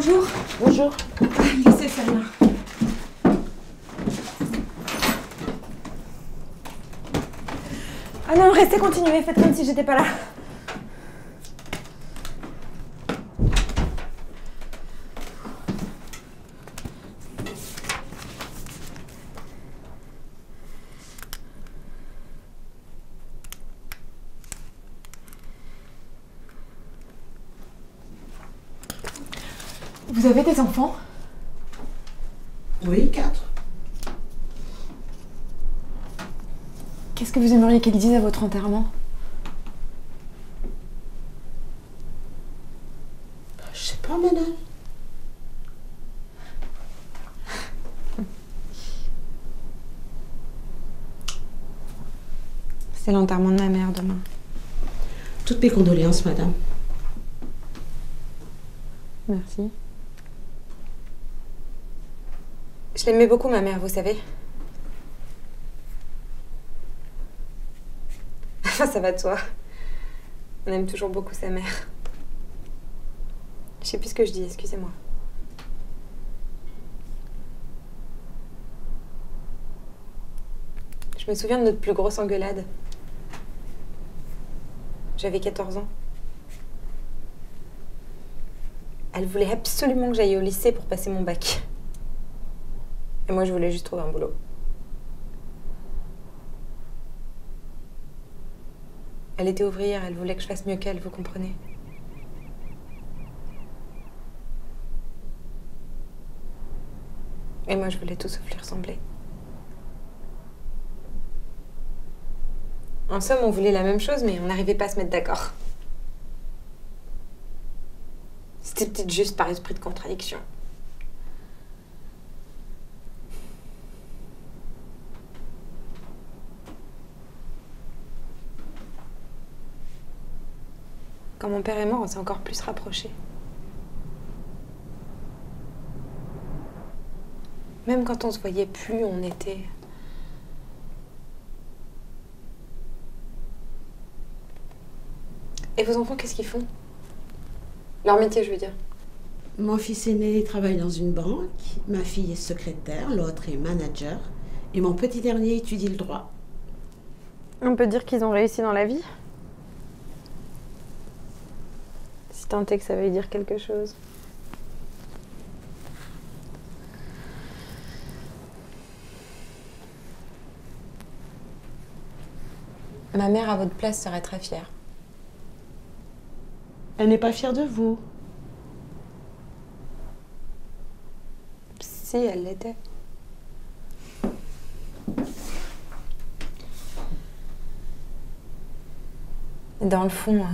bonjour. Bonjour. Laissez celle-là. Ah non, restez, continuez, faites comme si j'étais pas là. Vous avez des enfants? Oui, 4. Qu'est-ce que vous aimeriez qu'ils disent à votre enterrement? Je sais pas, madame. C'est l'enterrement de ma mère demain. Toutes mes condoléances, madame. Merci. Je l'aimais beaucoup, ma mère, vous savez. Enfin, ça va de soi. On aime toujours beaucoup sa mère. Je sais plus ce que je dis, excusez-moi. Je me souviens de notre plus grosse engueulade. J'avais 14 ans. Elle voulait absolument que j'aille au lycée pour passer mon bac. Et moi, je voulais juste trouver un boulot. Elle était ouvrière, elle voulait que je fasse mieux qu'elle, vous comprenez? Et moi, je voulais tout sauf lui ressembler. En somme, on voulait la même chose, mais on n'arrivait pas à se mettre d'accord. C'était peut-être juste par esprit de contradiction. Quand mon père est mort, on s'est encore plus rapprochés. Même quand on se voyait plus, on était... Et vos enfants, qu'est-ce qu'ils font? Leur métier, je veux dire. Mon fils aîné travaille dans une banque, ma fille est secrétaire, l'autre est manager, et mon petit dernier étudie le droit. On peut dire qu'ils ont réussi dans la vie? Si tant est que ça veut dire quelque chose. Ma mère, à votre place, serait très fière. Elle n'est pas fière de vous. Si, elle l'était. Dans le fond,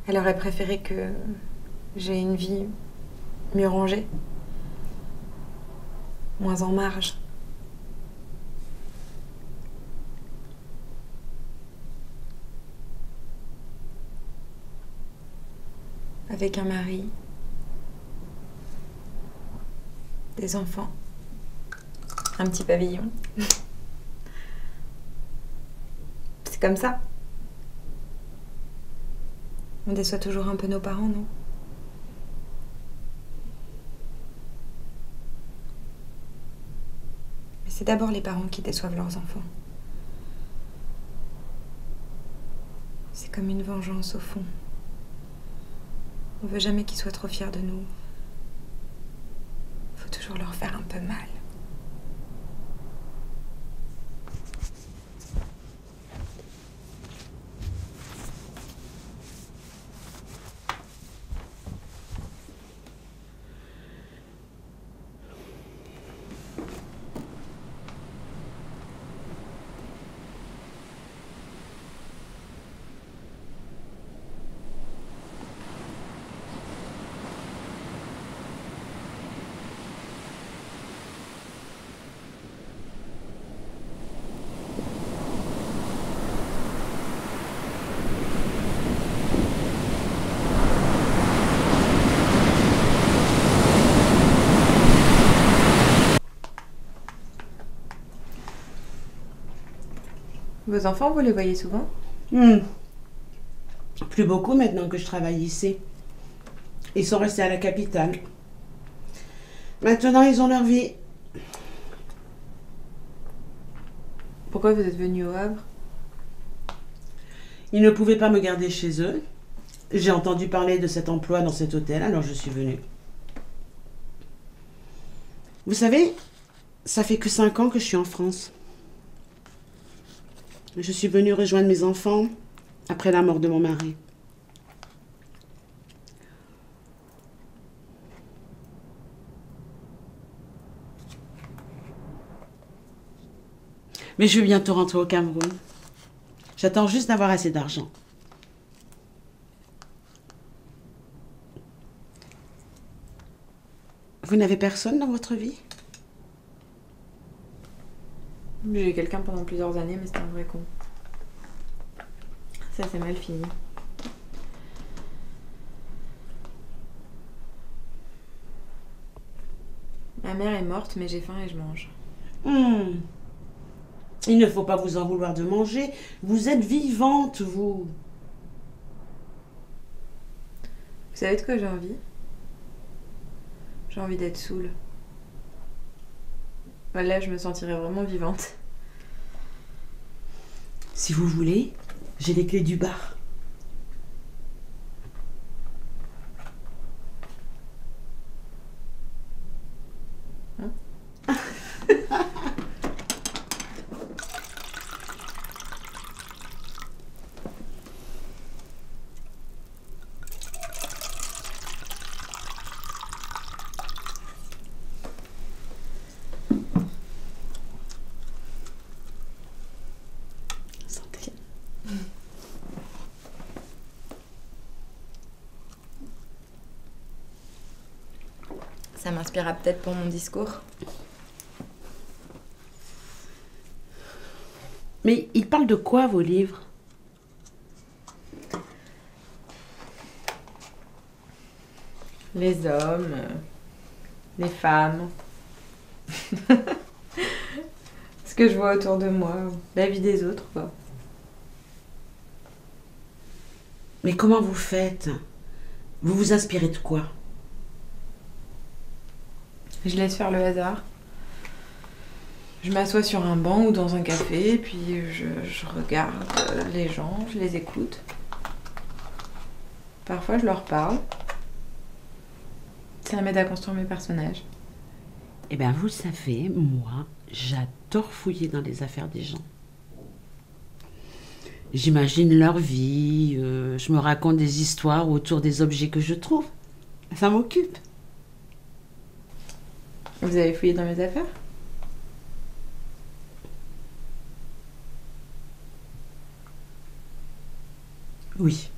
elle aurait préféré que j'ai une vie mieux rangée, moins en marge. Avec un mari, des enfants, un petit pavillon. C'est comme ça. On déçoit toujours un peu nos parents, non? Mais c'est d'abord les parents qui déçoivent leurs enfants. C'est comme une vengeance au fond. On veut jamais qu'ils soient trop fiers de nous. Faut toujours leur faire un peu mal. Vos enfants, vous les voyez souvent? Plus beaucoup maintenant que je travaille ici. Ils sont restés à la capitale. Maintenant, ils ont leur vie. Pourquoi vous êtes venu au Havre? Ils ne pouvaient pas me garder chez eux. J'ai entendu parler de cet emploi dans cet hôtel, alors je suis venue. Vous savez, ça fait que 5 ans que je suis en France. Je suis venue rejoindre mes enfants après la mort de mon mari. Mais je vais bientôt rentrer au Cameroun. J'attends juste d'avoir assez d'argent. Vous n'avez personne dans votre vie? J'ai eu quelqu'un pendant plusieurs années, mais c'était un vrai con. Ça s'est mal fini. Ma mère est morte, mais j'ai faim et je mange. Il ne faut pas vous en vouloir de manger. Vous êtes vivante, vous. Vous savez de quoi j'ai envie? J'ai envie d'être saoule. Là, je me sentirais vraiment vivante. Si vous voulez, j'ai les clés du bar. Santé. Ça m'inspirera peut-être pour mon discours. Mais ils parlent de quoi, vos livres? Les hommes, les femmes. Ce que je vois autour de moi, la vie des autres, quoi. Mais comment vous faites? Vous vous inspirez de quoi? Je laisse faire le hasard. Je m'assois sur un banc ou dans un café, puis je regarde les gens, je les écoute. Parfois, je leur parle. Ça m'aide à construire mes personnages. Eh bien, vous le savez, moi, j'adore fouiller dans les affaires des gens. J'imagine leur vie, je me raconte des histoires autour des objets que je trouve. Ça m'occupe. Vous avez fouillé dans mes affaires? Oui.